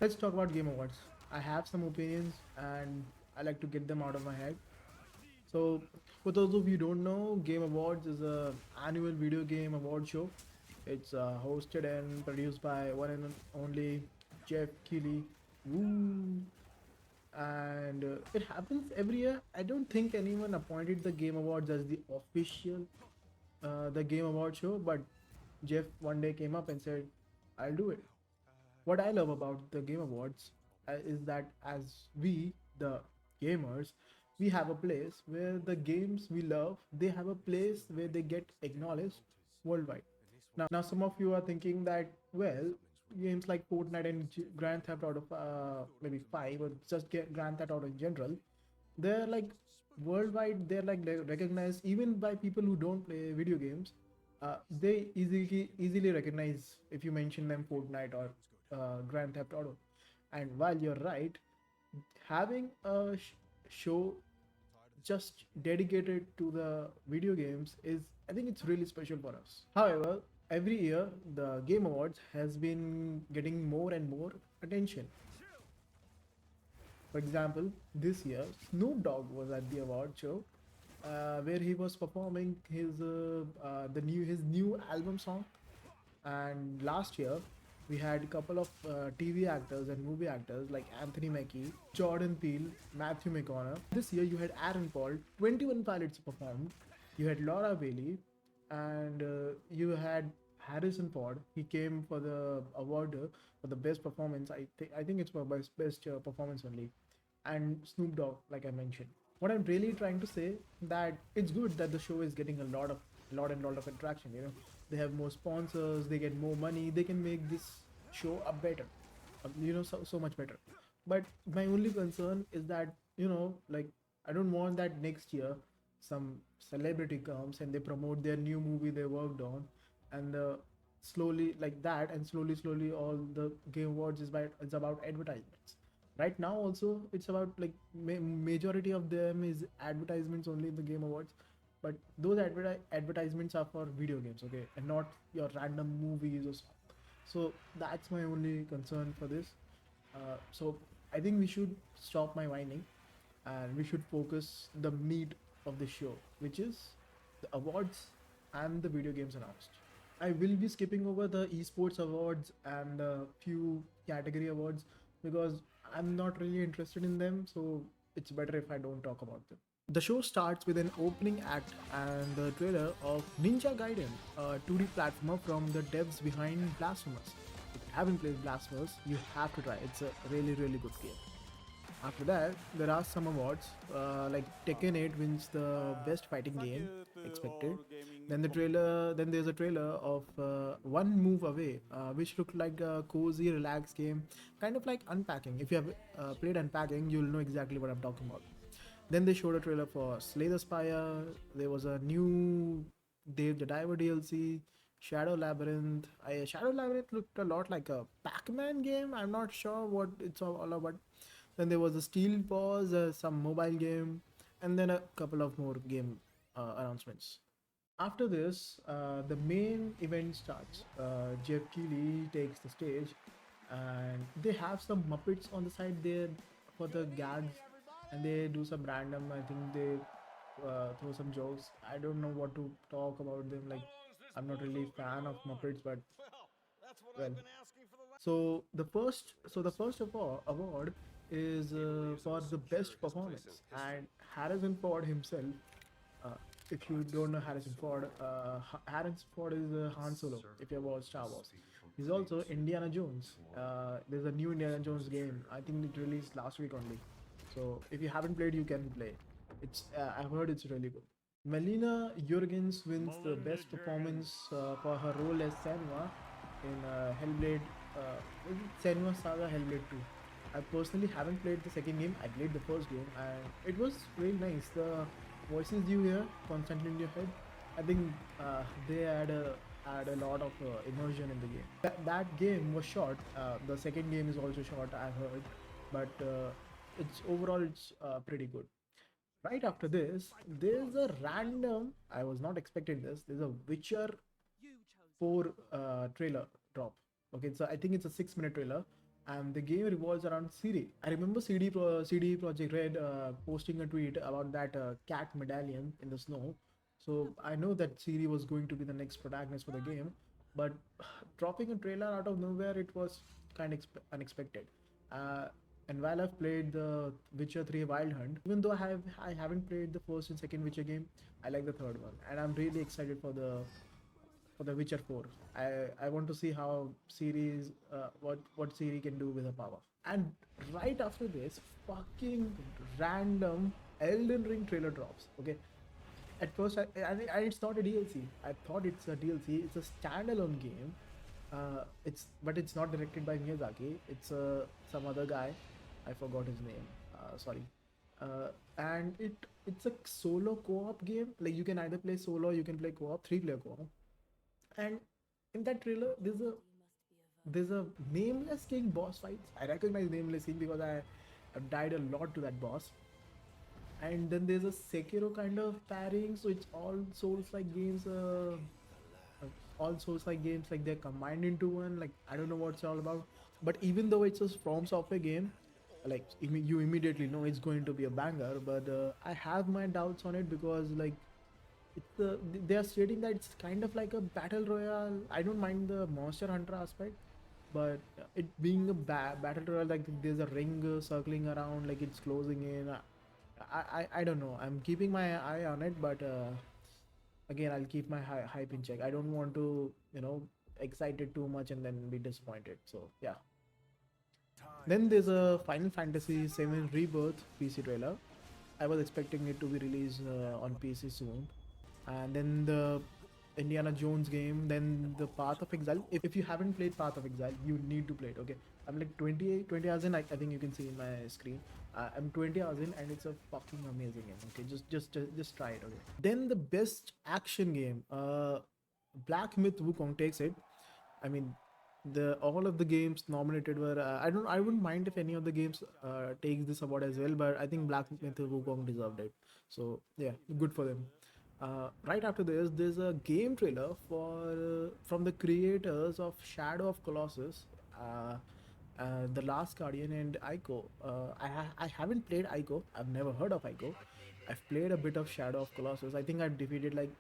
Let's talk about Game Awards. I have some opinions and I like to get them out of my head. So, for those of you who don't know, Game Awards is a annual video game award show. It's hosted and produced by one and only Jeff Keighley. Woo! And it happens every year. I don't think anyone appointed the Game Awards as the official the Game Award show, but Jeff one day came up and said, "I'll do it." What I love about the Game Awards is that as we, the gamers, we have a place where the games we love, they have a place where they get acknowledged worldwide. Now, some of you are thinking that, well, games like Fortnite and Grand Theft Auto, maybe 5, or just get Grand Theft Auto in general, they're like worldwide, they're like recognized even by people who don't play video games. They easily recognize if you mention them Fortnite or Grand Theft Auto. And while you're right, having a show just dedicated to the video games is, I think it's really special for us. However, every year the Game Awards has been getting more and more attention. For example, this year Snoop Dogg was at the award show, where he was performing his new album song. And last year we had a couple of TV actors and movie actors like Anthony Mackie, Jordan Peele, Matthew McConaughey. This year you had Aaron Paul, 21 Pilots performed. You had Laura Bailey, and you had Harrison Ford. He came for the award for the best performance. I think it's for best performance only. And Snoop Dogg, like I mentioned. What I'm really trying to say, that it's good that the show is getting a lot of attraction. They have more sponsors, they get more money, they can make this show up better, so much better. But my only concern is that, like, I don't want that next year some celebrity comes and they promote their new movie they worked on, and slowly like that, and slowly all the Game Awards is about advertisements. Right now also it's about, like, majority of them is advertisements only in the Game Awards, but those advertisements are for video games, okay, and not your random movies or stuff. So that's my only concern for this. So I think we should stop my whining, and we should focus the meat of the show, which is the awards and the video games announced. I will be skipping over the esports awards and a few category awards because I'm not really interested in them, so it's better if I don't talk about them. The show starts with an opening act and the trailer of Ninja Gaiden, a 2D platformer from the devs behind Blasphemous. If you haven't played Blasphemous, you have to try. It's a really good game. After that, there are some awards, like Tekken 8 wins the best fighting game, expected. Then there's a trailer of One Move Away, which looked like a cozy, relaxed game, kind of like Unpacking. If you have played Unpacking, you'll know exactly what I'm talking about. Then they showed a trailer for Slay the Spire. There was a new Dave the Diver DLC, Shadow Labyrinth. Shadow Labyrinth looked a lot like a Pac-Man game. I'm not sure what it's all about. Then there was a Steel Paws, some mobile game, and then a couple of more game announcements. After this, the main event starts. Jeff Keighley takes the stage, and they have some Muppets on the side there for the gags, and they do some random. I think they throw some jokes. I don't know what to talk about them. Like, I'm not really a fan of Muppets, but well. So the first award is for the best performance, and Harrison Ford himself. Uh, if you don't know Harrison Ford, Harrison Ford is Han Solo. If you have watched Star Wars, he's also Indiana Jones. There's a new Indiana Jones game. I think it released last week only. So if you haven't played, you can play. I've heard it's really good. Melina Jurgens wins the best performance for her role as Senua in Hellblade. Is it Senua Saga Hellblade 2? I personally haven't played the second game. I played the first game and it was really nice. The voices you hear constantly in your head, I think they add a lot of immersion in the game. That game was short. The second game is also short, I've heard, but it's pretty good. Right after this, there's a random. I was not expecting this. There's a Witcher 4 trailer drop. Okay, so I think it's a 6-minute trailer, and the game revolves around Siri. I remember CD Project Red posting a tweet about that cat medallion in the snow. So I know that Siri was going to be the next protagonist for the game, but dropping a trailer out of nowhere, it was kind of unexpected. Uh, and while I've played the Witcher 3 Wild Hunt, even though I haven't played the first and second Witcher game, I like the third one, and I'm really excited for the Witcher 4. I want to see how series what Siri can do with her power. And right after this, fucking random Elden Ring trailer drops. Okay, at first and it's not a DLC. I thought it's a DLC. It's a standalone game. It's not directed by Miyazaki. It's some other guy. I forgot his name. Sorry. And it's a solo co-op game. Like you can either play solo, you can play co-op, three-player co-op. And in that trailer, there's a nameless king boss fights. I recognize nameless king because I've died a lot to that boss. And then there's a Sekiro kind of pairing, so it's all Souls like games, like they're combined into one. Like I don't know what it's all about, but even though it's a From Software game, like you immediately know it's going to be a banger. But I have my doubts on it because like they are stating that it's kind of like a battle royale. I don't mind the Monster Hunter aspect, but it being a battle royale, like there's a ring circling around, like it's closing in. I don't know. I'm keeping my eye on it, but again, I'll keep my hype in check. I don't want to, excite it too much and then be disappointed. So yeah. Then there's a Final Fantasy VII Rebirth PC trailer. I was expecting it to be released on PC soon. And then the Indiana Jones game, then the Path of Exile. If you haven't played Path of Exile, you need to play it. Okay, I'm like 20 hours in. I think you can see in my screen. I'm 20 hours in, and it's a fucking amazing game. Okay, just try it. Okay. Then the best action game, Black Myth Wukong takes it. I mean, the all of the games nominated were I wouldn't mind if any of the games takes this award as well, but I think Black Myth Wukong deserved it. So yeah, good for them. Right after this, there's a game trailer from the creators of Shadow of Colossus, The Last Guardian, and Ico. I haven't played Ico. I've never heard of Ico. I've played a bit of Shadow of Colossus. I think I've defeated like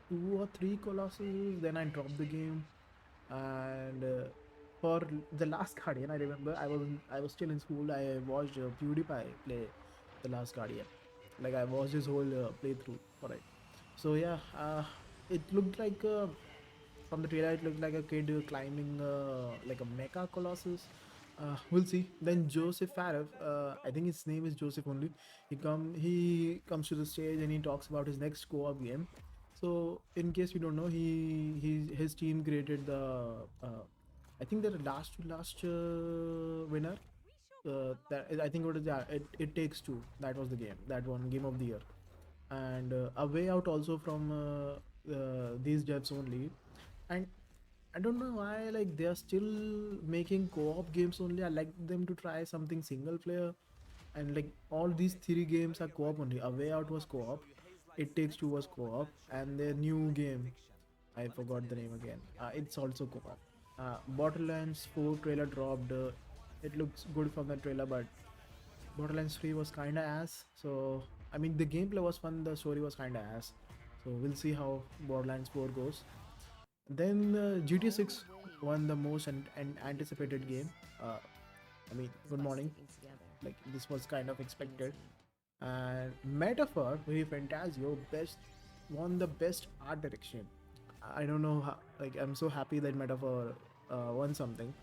two or three Colossus. Then I dropped the game, and for The Last Guardian, I remember I was still in school. I watched PewDiePie play The Last Guardian. Like I watched his whole playthrough for it. So yeah, it looked like from the trailer, it looked like a kid climbing like a mecha colossus. We'll see. Then Joseph Farev, I think his name is Joseph only. He comes to the stage and he talks about his next co-op game. So in case you don't know, his team created the I think they're last winner. That I think what is that? It takes two. That was the game. That one game of the year, and A Way Out also from these devs only. And I don't know why like they are still making co-op games only. I like them to try something single player, and like all these three games are co-op only. A Way Out was co-op, It Takes Two was co-op, and their new game, I forgot the name again. It's also co-op. Borderlands 4 trailer dropped. It looks good from the trailer, but Borderlands 3 was kinda ass. So I mean the gameplay was fun, the story was kinda ass. So we'll see how Borderlands 4 goes. Then GTA 6 won the most and anticipated game. I mean, good morning. Like this was kind of expected. And Metaphor, very Fantasio, best won the best art direction. I don't know how. Like I'm so happy that Metaphor won something.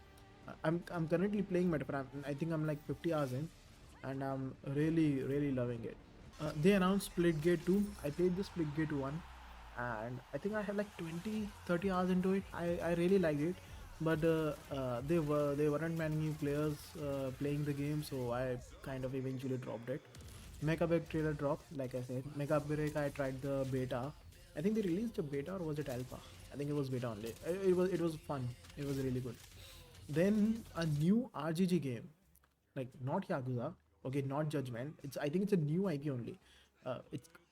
I'm currently playing Metaphor. I think I'm like 50 hours in, and I'm really loving it. They announced Splitgate 2. I played the Splitgate 1, and I think I had like 20-30 hours into it. I really liked it, but there weren't many players playing the game, so I kind of eventually dropped it. Mecha Break trailer dropped, like I said. Mecha Break, I tried the beta. I think they released a beta, or was it alpha? I think it was beta only. It was fun. It was really good. Then a new RGG game, like not Yakuza, okay, not Judgment. I think it's a new IP only.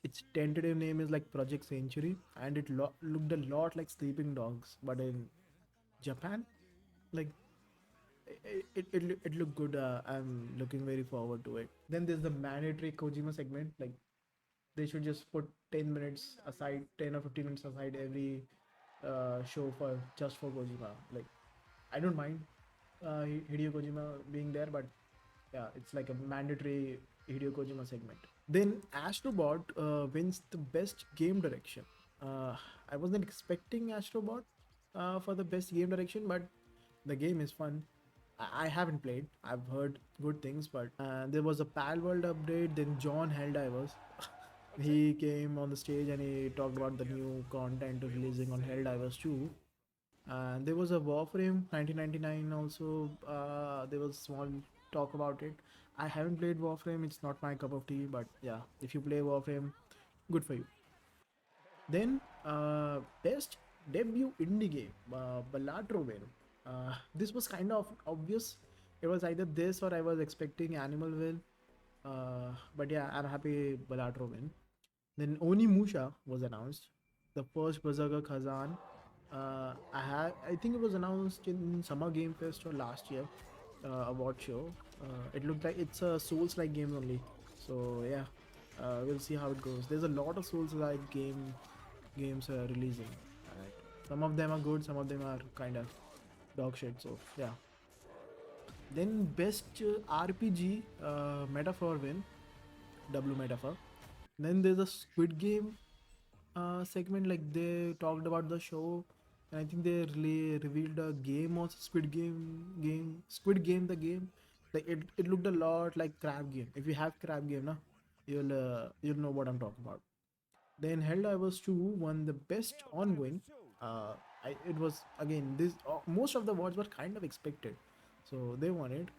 Its tentative name is like Project Century, and it looked a lot like Sleeping Dogs, but in Japan. Like it looked good. I'm looking very forward to it. Then there's the mandatory Kojima segment. Like they should just put 10 minutes aside, 10 or 15 minutes aside every show for just for Kojima. Like I don't mind Hideo Kojima being there, but yeah, it's like a mandatory Hideo Kojima segment. Then Astrobot wins the best game direction. Uh, I wasn't expecting Astrobot for the best game direction, but the game is fun. I haven't played. I've heard good things, but there was a Pal World update. Then John Helldivers, he came on the stage and he talked about the new content releasing on Helldivers 2. And there was a Warframe 1999 also. There was small talk about it. I haven't played Warframe. It's not my cup of tea, but yeah, if you play Warframe, good for you. Then best debut indie game, Balatro win. This was kind of obvious. It was either this or I was expecting Animal win. But yeah, I'm happy Balatro win. Then Onimusha was announced, the first Berserker Khazan. I think it was announced in Summer Game Fest or last year award show. It looked like it's a Souls-like game only. So yeah, we'll see how it goes. There's a lot of Souls-like games releasing. Right. Some of them are good, some of them are kind of dog shit. So yeah. Then best RPG metaphor win, W metaphor. Then there's a Squid Game segment. Like they talked about the show, and I think they really revealed a game also. Squid Game the game. Like it looked a lot like Crab Game. If you have Crab Game, na, you'll know what I'm talking about. Then Helldivers 2 won the best ongoing. It was again this. Most of the awards were kind of expected, so they won it.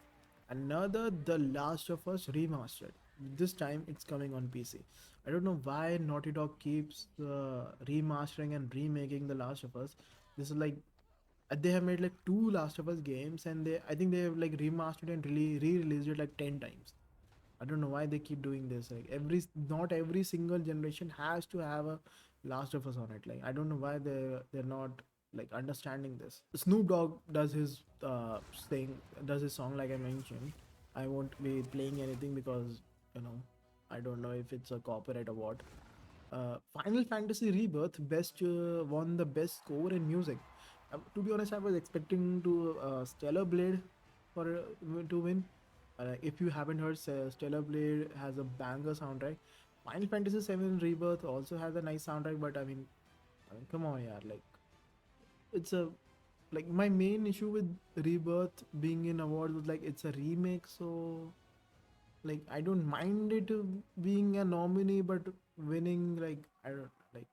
Another The Last of Us remastered. This time it's coming on PC. I don't know why Naughty Dog keeps remastering and remaking The Last of Us. This is like they have made like two Last of Us games, and I think they have like remastered and really re-released it like 10 times. I don't know why they keep doing this. Like not every single generation has to have a Last of Us on it. Like I don't know why they're not like understanding this. Snoop Dogg does his does his song like I mentioned. I won't be playing anything because you know I don't know if it's a copyright or what. Final Fantasy Rebirth best won the best score in music. To be honest, I was expecting to Stellar Blade to win. If you haven't heard, Stellar Blade has a banger soundtrack. Final Fantasy VII Rebirth also has a nice soundtrack, but I mean, come on, yeah, like it's a like my main issue with Rebirth being in awards was like it's a remake, so like I don't mind it being a nominee, but winning like I don't like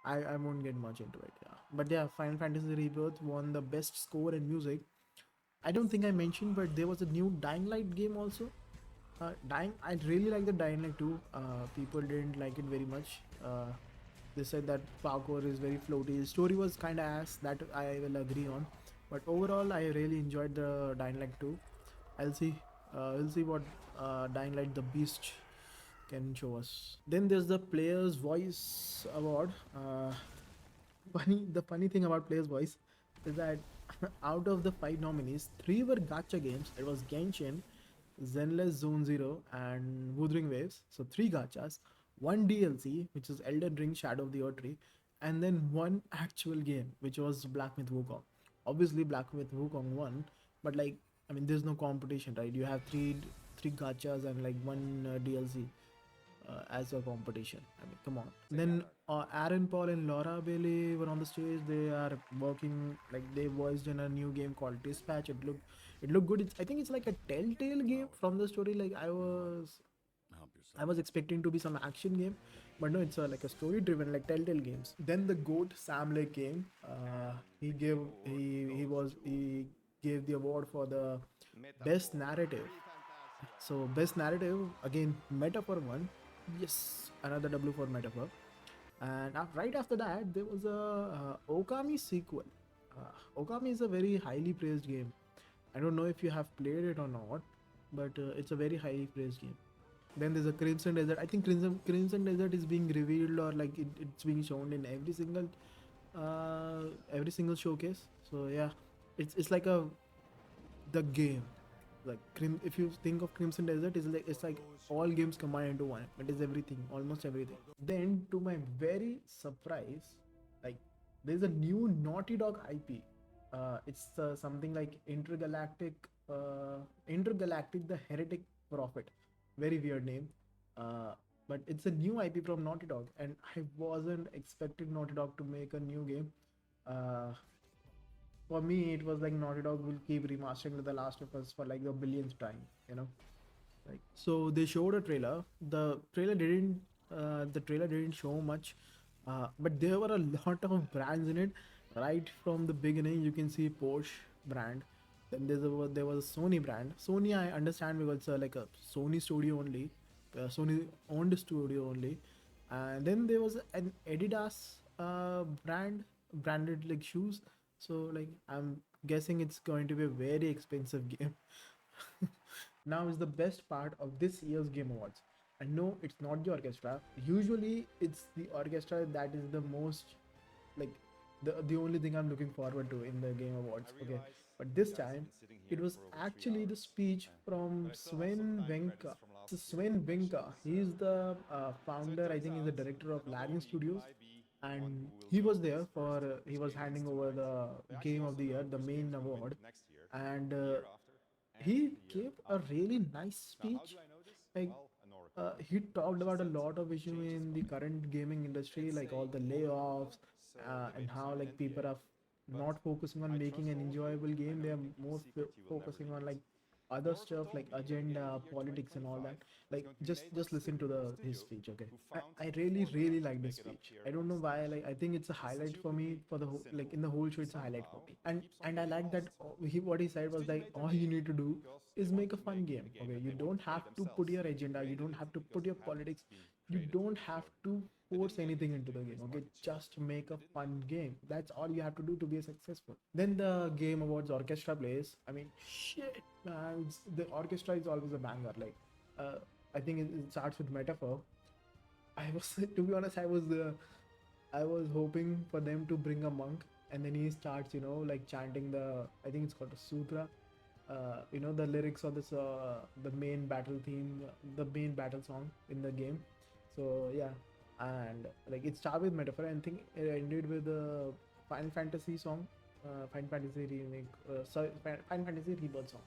I won't get much into it. Yeah, but yeah, Final Fantasy Rebirth won the best score in music. I don't think I mentioned, but there was a new Dying Light game also. I really like the Dying Light 2. People didn't like it very much. They said that parkour is very floaty. Story was kind of ass. That I will agree on. But overall, I really enjoyed the Dying Light 2. I'll see. We'll see what Dying Light the Beast can show us. Then there's the Player's Voice Award. The funny thing about Player's Voice is that out of the five nominees, three were gacha games. It was Genshin, Zenless Zone Zero, and Wuthering Waves. So three gachas, one DLC, which is Elden Ring Shadow of the Erdtree, and then one actual game, which was Black Myth Wukong. Obviously, Black Myth Wukong won, but like, I mean, there's no competition, right? You have three gachas and like one DLC as a competition. I mean, come on. Then Aaron Paul and Laura Bailey were on the stage. They are working like they voiced in a new game called Dispatch. It looked good. I think it's like a Telltale game from the story. Like I was expecting to be some action game, but no, it's like a story driven like Telltale games. Then the goat Sam Lake came. He gave the award for the best narrative. So best narrative again, Metaphor won. Yes, another W for Metaphor. And right after that, there was a Okami sequel. Okami is a very highly praised game. I don't know if you have played it or not, but it's a very highly praised game. Then there's a Crimson Desert. I think Crimson Desert is being revealed or like it's being shown in every single showcase. So yeah, it's like a the game. Like if you think of Crimson Desert, it's like all games combined into one. It is everything, almost everything. Then, to my very surprise, like there's a new Naughty Dog IP. It's something like Intergalactic the Heretic Prophet. Very weird name. Uh, but it's a new IP from Naughty Dog, and I wasn't expecting Naughty Dog to make a new game. Uh, for me, it was like Naughty Dog will keep remastering The Last of Us for like the billionth time, you know. Like, so they showed a trailer. The trailer didn't show much, but there were a lot of brands in it. Right from the beginning, you can see Porsche brand. Then there was a Sony brand. Sony, I understand because it's like a Sony studio only, Sony owned studio only. And then there was an Adidas branded like shoes. So like I'm guessing it's going to be a very expensive game. Now is the best part of this year's Game Awards. And no, it's not the orchestra. Usually, it's the orchestra that is the most like the only thing I'm looking forward to in the Game Awards. Okay, but this time it was actually the speech from Sven Venka. So Sven Venka, he is the founder. I think he's the director of Larian Studios, and he was there for he was handing over the Game of the Year, the main award, and he gave a really nice speech. Like he talked about a lot of issue in the current gaming industry, like all the layoffs, and how like people are not focusing on making an enjoyable game. They are more focusing on like other stuff like agenda, politics, and all that. Like just listen to the his speech, okay? I really like this speech. I don't know why. Like I think it's a highlight for me for the whole, like in the whole show. It's a highlight for me, and I like that what he said was like all you need to do is make a fun game. Okay, you don't have to put your agenda. You don't have to put your politics. You don't have to force anything into the game. Okay, just make a fun game. That's all you have to do to be successful. Then the Game Awards orchestra plays. I mean, shit, man, the orchestra is always a banger. Like, I think it starts with Metaphor. I was, to be honest, I was hoping for them to bring a monk, and then he starts, like chanting the, I think it's called a sutra. The lyrics of this, the main battle theme, the main battle song in the game. So yeah, and like it started with Metaphor, and I think it ended with the Final Fantasy song, Final Fantasy remake, sorry, Final Fantasy Rebirth song,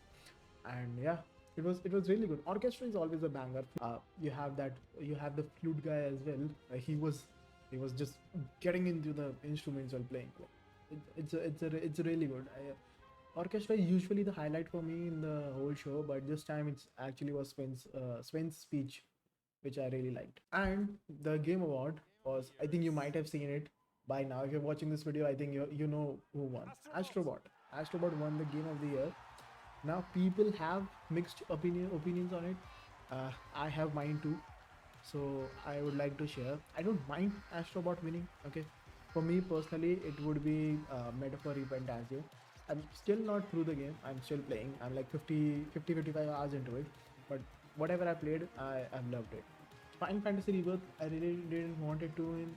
and yeah, it was really good. Orchestra is always a banger. You have the flute guy as well. He was just getting into the instruments while playing. It's really good. Orchestra is usually the highlight for me in the whole show, but this time it's actually was Sven's speech, which I really liked. And the Game Award was, I think you might have seen it by now. If you're watching this video, I think you know who won. Astrobot. Astrobot won the Game of the Year. Now people have mixed opinions on it. I have mine too, so I would like to share. I don't mind Astrobot winning. Okay, for me personally, it would be Metaphor Repentatio. I'm still not through the game. I'm still playing. I'm like 55 hours into it, but whatever I played, I've loved it. Final Fantasy Rebirth, I really didn't want it to win.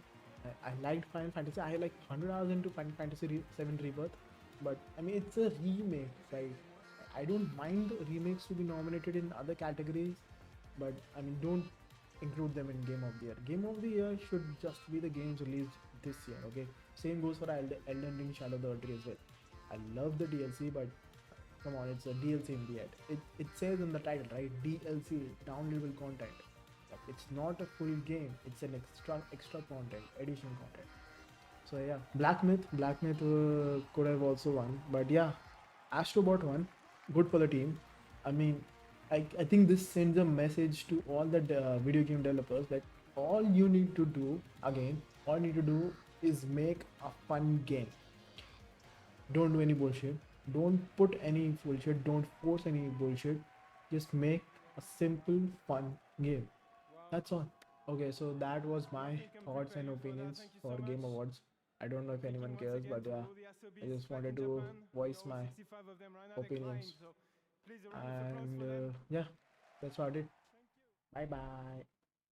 I liked Final Fantasy. I had like 100 hours into Final Fantasy 7 Rebirth, but I mean it's a remake, right? I don't mind remakes to be nominated in other categories, but I mean don't include them in Game of the Year. Game of the Year should just be the games released this year. Okay, same goes for Elden Ring Shadow the Earth as well. I love the DLC, but come on, it's a DLC in the end. It says in the title, right? DLC, downloadable content. But it's not a full game. It's an extra content, addition content. So yeah, Black Myth could have also won, but yeah, Astrobot won. Good for the team. I mean, I think this sends a message to all the video game developers that all you need to do, again, all you need to do is make a fun game. Don't do any bullshit. Don't put any bullshit. Don't force any bullshit. Just make a simple, fun game. That's all. Okay, so that was my thoughts and opinions for Game Awards. I don't know if anyone cares, but yeah, I just wanted to voice my opinions. And yeah, that's about it. Bye bye.